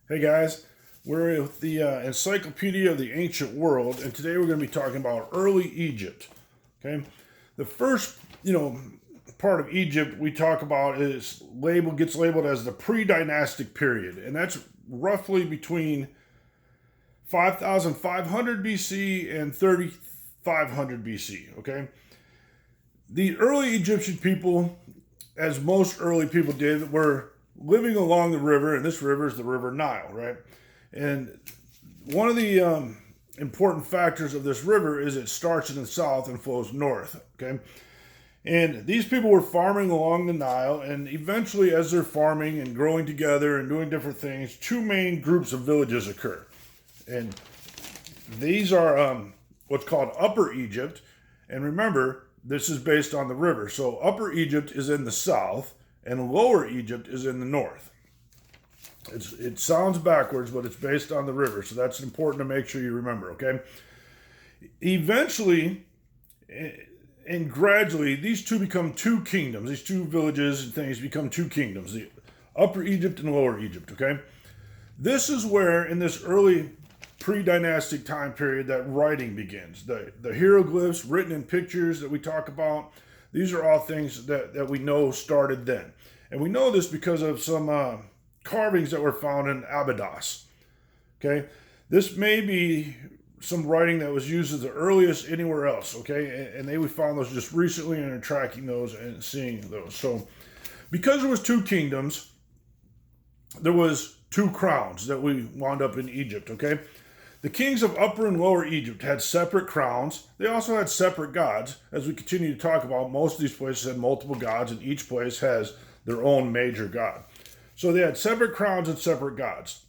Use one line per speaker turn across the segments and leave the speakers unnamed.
Hey guys, we're with the Encyclopedia of the Ancient World, and today we're going to be talking about early Egypt. Okay, the first, part of Egypt we talk about gets labeled as the pre-dynastic period, and that's roughly between 5,500 BC and 3,500 BC. Okay, the early Egyptian people, as most early people did, were living along the river, and this river is the River Nile, right? And one of the important factors of this river is it starts in the south and flows north, okay? And these people were farming along the Nile, and eventually, as they're farming and growing together and doing different things, two main groups of villages occur. And these are what's called Upper Egypt. And remember, this is based on the river. So Upper Egypt is in the south, and Lower Egypt is in the north. It sounds backwards, but it's based on the river, so that's important to make sure you remember, okay? Eventually, and gradually, these two become two kingdoms. These two villages and things become two kingdoms, the Upper Egypt and Lower Egypt, okay? This is where, in this early pre-dynastic time period, that writing begins. The hieroglyphs written in pictures that we talk about, these are all things that we know started then. And we know this because of some carvings that were found in Abydos. Okay, this may be some writing that was used as the earliest anywhere else. Okay, and we found those just recently and are tracking those and seeing those. So, because there was two kingdoms, there was two crowns that we wound up in Egypt. Okay, the kings of Upper and Lower Egypt had separate crowns. They also had separate gods. As we continue to talk about, most of these places had multiple gods, and each place has their own major god. So they had separate crowns and separate gods.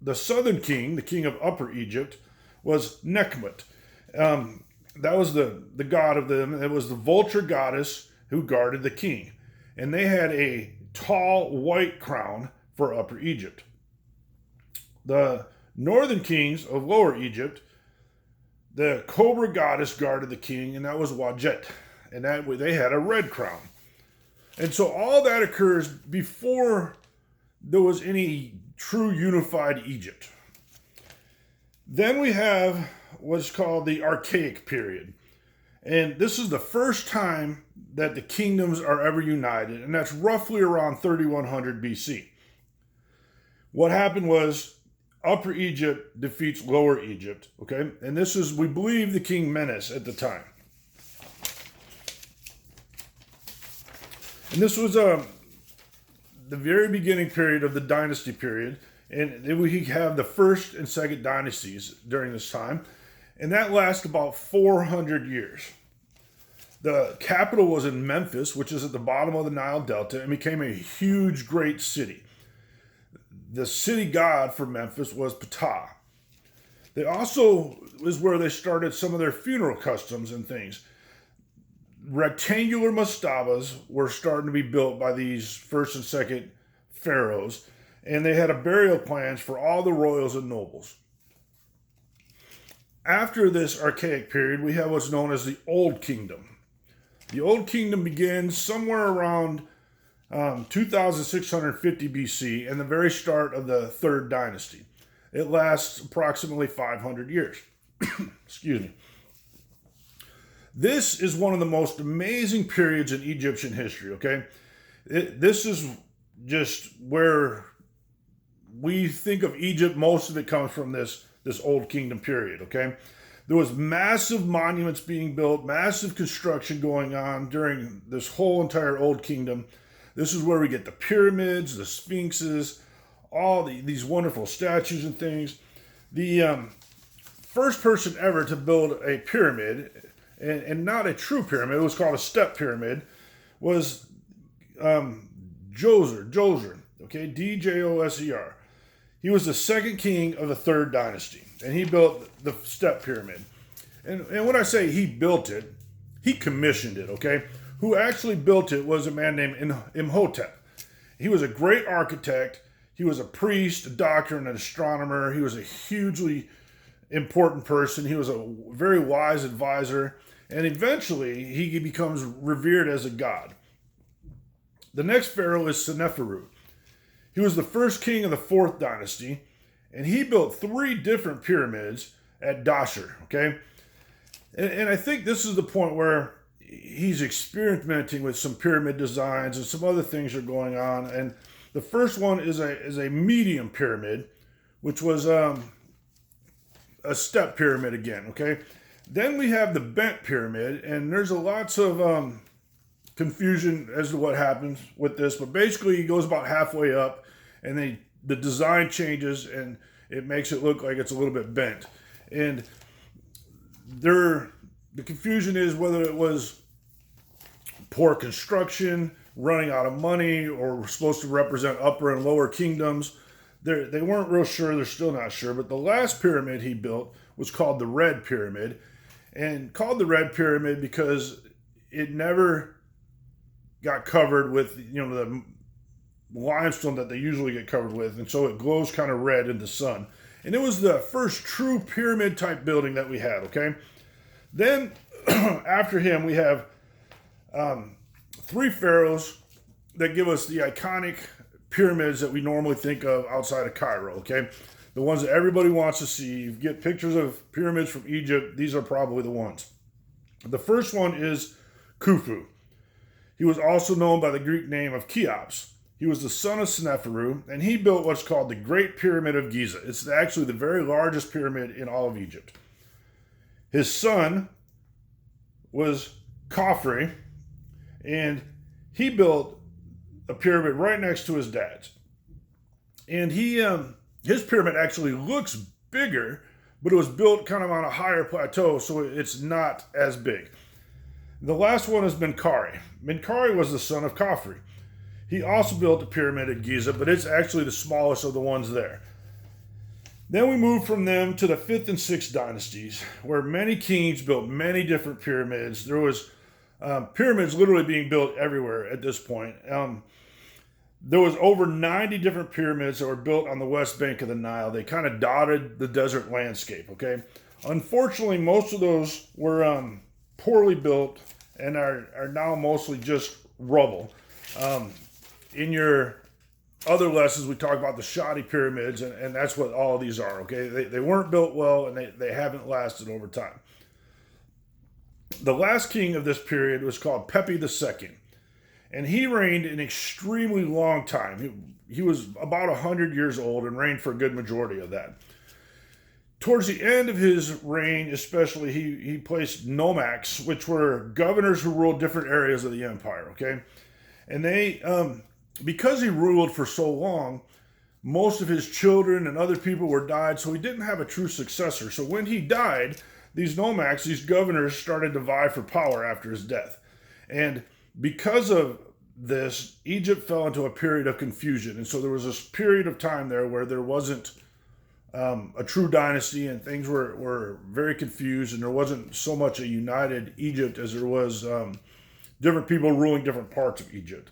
The southern king, the king of Upper Egypt, was Nekhmet. That was the god of them. It was the vulture goddess who guarded the king. And they had a tall white crown for Upper Egypt. The northern kings of Lower Egypt, the cobra goddess guarded the king, and that was Wajet. And they had a red crown. And so all that occurs before there was any true unified Egypt. Then we have what's called the Archaic period. And this is the first time that the kingdoms are ever united, and that's roughly around 3100 BC. What happened was Upper Egypt defeats Lower Egypt, okay? And this is, we believe, the King Menes at the time. And this was the very beginning period of the dynasty period. And we have the first and second dynasties during this time. And that lasts about 400 years. The capital was in Memphis, which is at the bottom of the Nile Delta, and became a huge, great city. The city god for Memphis was Ptah. They also is where they started some of their funeral customs and things. Rectangular mastabas were starting to be built by these first and second pharaohs, and they had a burial plans for all the royals and nobles. After this archaic period, we have what's known as the Old Kingdom. The Old Kingdom begins somewhere around 2650 BC and the very start of the Third Dynasty. It lasts approximately 500 years. Excuse me. This is one of the most amazing periods in Egyptian history, okay? This is just where we think of Egypt. Most of it comes from this Old Kingdom period, okay? There was massive monuments being built, massive construction going on during this whole entire Old Kingdom. This is where we get the pyramids, the sphinxes, all these wonderful statues and things. The first person ever to build a pyramid, and not a true pyramid, it was called a step pyramid, was Djoser, okay, Djoser. He was the second king of the Third Dynasty, and he built the step pyramid. And when I say he built it, he commissioned it, okay? Who actually built it was a man named Imhotep. He was a great architect. He was a priest, a doctor, and an astronomer. He was a hugely important person. He was a very wise advisor. And eventually, he becomes revered as a god. The next pharaoh is Seneferu. He was the first king of the 4th dynasty, and he built 3 different pyramids at Dashur, okay? And I think this is the point where he's experimenting with some pyramid designs and some other things are going on. And the first one is a medium pyramid, which was a step pyramid again, okay? Then we have the bent pyramid, and there's lots of confusion as to what happens with this, but basically he goes about halfway up, and the design changes, and it makes it look like it's a little bit bent. And the confusion is whether it was poor construction, running out of money, or were supposed to represent upper and lower kingdoms. They weren't real sure. They're still not sure. But the last pyramid he built was called the Red Pyramid, and called the Red Pyramid because it never got covered with, the limestone that they usually get covered with, and so it glows kind of red in the sun. And it was the first true pyramid type building that we had, okay? Then after him we have 3 pharaohs that give us the iconic pyramids that we normally think of outside of Cairo, okay? The ones that everybody wants to see. You get pictures of pyramids from Egypt, these are probably the ones. The first one is Khufu. He was also known by the Greek name of Cheops. He was the son of Sneferu, and he built what's called the Great Pyramid of Giza. It's actually the very largest pyramid in all of Egypt. His son was Khafre, and he built a pyramid right next to his dad's. And his pyramid actually looks bigger, but it was built kind of on a higher plateau, so it's not as big. The last one is Menkaure. Menkaure was the son of Khafre. He also built the pyramid at Giza, but it's actually the smallest of the ones there. Then we move from them to the 5th and 6th dynasties, where many kings built many different pyramids. There was pyramids literally being built everywhere at this point. There was over 90 different pyramids that were built on the west bank of the Nile. They kind of dotted the desert landscape, okay? Unfortunately, most of those were poorly built and are now mostly just rubble. In your other lessons, we talk about the shoddy pyramids, and that's what all of these are, okay? They weren't built well, and they haven't lasted over time. The last king of this period was called Pepi II, and he reigned an extremely long time. He was about 100 years old and reigned for a good majority of that. Towards the end of his reign, especially, he placed nomarchs, which were governors who ruled different areas of the empire, okay? And they, because he ruled for so long, most of his children and other people were died, so he didn't have a true successor. So when he died, these nomarchs, these governors, started to vie for power after his death. And because of this, Egypt fell into a period of confusion. And so there was this period of time there where there wasn't a true dynasty, and things were very confused, and there wasn't so much a united Egypt as there was different people ruling different parts of Egypt.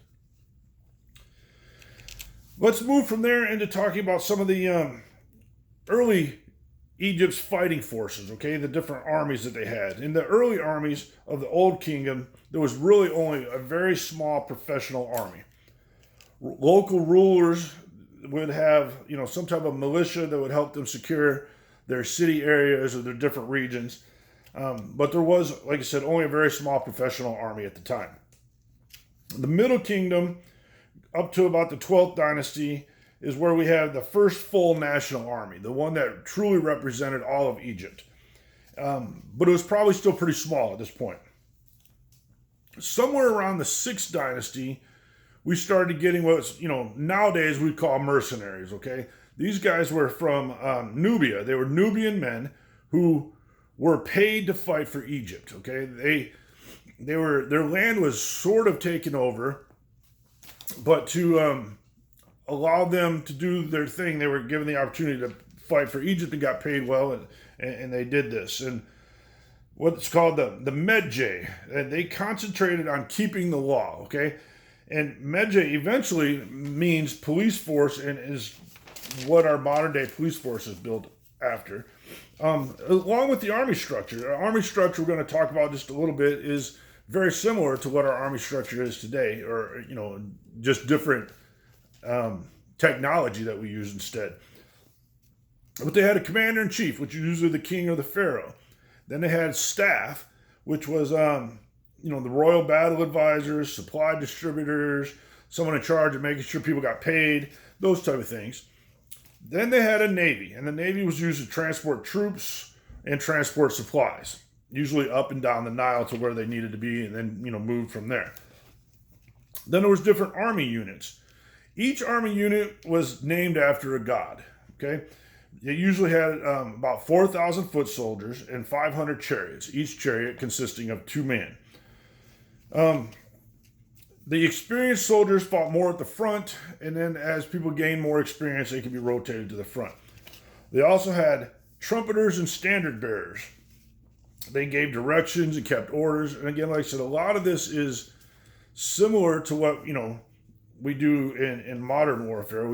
Let's move from there into talking about some of the early Egypt's fighting forces, okay, the different armies that they had. In the early armies of the Old Kingdom, there was really only a very small professional army. Local rulers would have, some type of militia that would help them secure their city areas or their different regions. But there was, like I said, only a very small professional army at the time. The Middle Kingdom, up to about the 12th dynasty, is where we have the first full national army, the one that truly represented all of Egypt. But it was probably still pretty small at this point. Somewhere around the 6th dynasty, we started getting what's, nowadays we call mercenaries, okay? These guys were from Nubia. They were Nubian men who were paid to fight for Egypt, okay? Their land was sort of taken over, but to allow them to do their thing, they were given the opportunity to fight for Egypt and got paid well, and they did this. And what's called the Medjay, and they concentrated on keeping the law, okay? And Medjay eventually means police force, and is what our modern day police force is built after. Along with the army structure. Our army structure we're going to talk about just a little bit is very similar to what our army structure is today, or, just different technology that we use instead. But they had a commander-in-chief, which is usually the king or the pharaoh. Then they had staff, which was, the royal battle advisors, supply distributors, someone in charge of making sure people got paid, those type of things. Then they had a navy, and the navy was used to transport troops and transport supplies, usually up and down the Nile to where they needed to be, and then, moved from there. Then there was different army units. Each army unit was named after a god, okay? They usually had about 4,000 foot soldiers and 500 chariots, each chariot consisting of 2 men. The experienced soldiers fought more at the front, and then as people gained more experience, they could be rotated to the front. They also had trumpeters and standard bearers. They gave directions and kept orders. And again, like I said, a lot of this is similar to what, we do in modern warfare.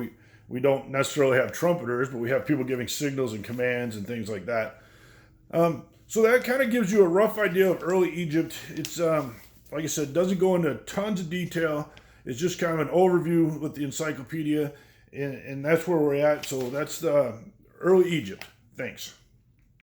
We don't necessarily have trumpeters, but we have people giving signals and commands and things like that. So that kind of gives you a rough idea of early Egypt. It's, like I said, doesn't go into tons of detail. It's just kind of an overview with the encyclopedia, and that's where we're at. So that's the early Egypt. Thanks.